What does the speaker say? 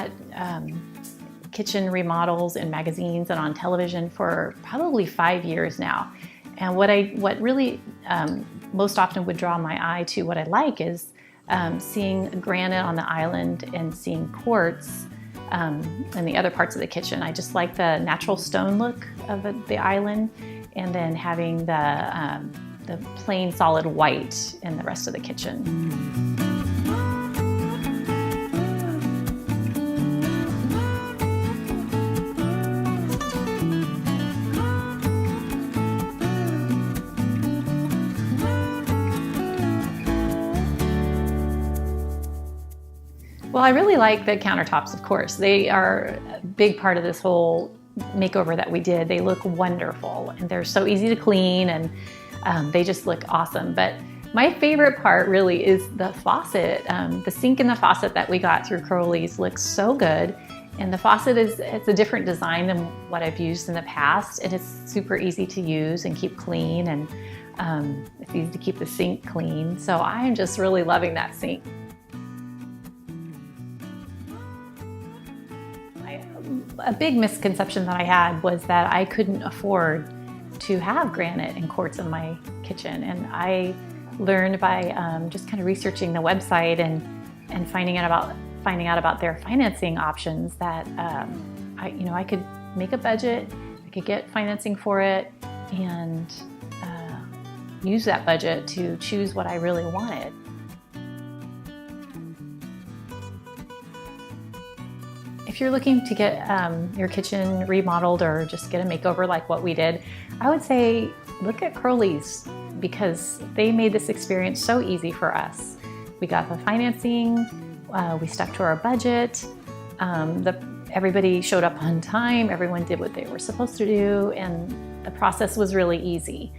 at kitchen remodels in magazines and on television for probably 5 years now. And what really most often would draw my eye to what I like is seeing granite on the island and seeing quartz in the other parts of the kitchen. I just like the natural stone look of the island, and then having the plain solid white in the rest of the kitchen. Well, I really like the countertops, of course. They are a big part of this whole makeover that we did. They look wonderful, and they're so easy to clean, and they just look awesome. But my favorite part really is the faucet. The sink and the faucet that we got through Crowleys looks so good. And the faucet it's a different design than what I've used in the past. And it's super easy to use and keep clean, and it's easy to keep the sink clean. So I'm just really loving that sink. A big misconception that I had was that I couldn't afford to have granite and quartz in my kitchen. And I learned by just kind of researching the website and finding out about their financing options that I could make a budget, I could get financing for it, and use that budget to choose what I really wanted. If you're looking to get your kitchen remodeled or just get a makeover like what we did, I would say look at Crowleys, because they made this experience so easy for us. We got the financing, we stuck to our budget, everybody showed up on time, everyone did what they were supposed to do, and the process was really easy.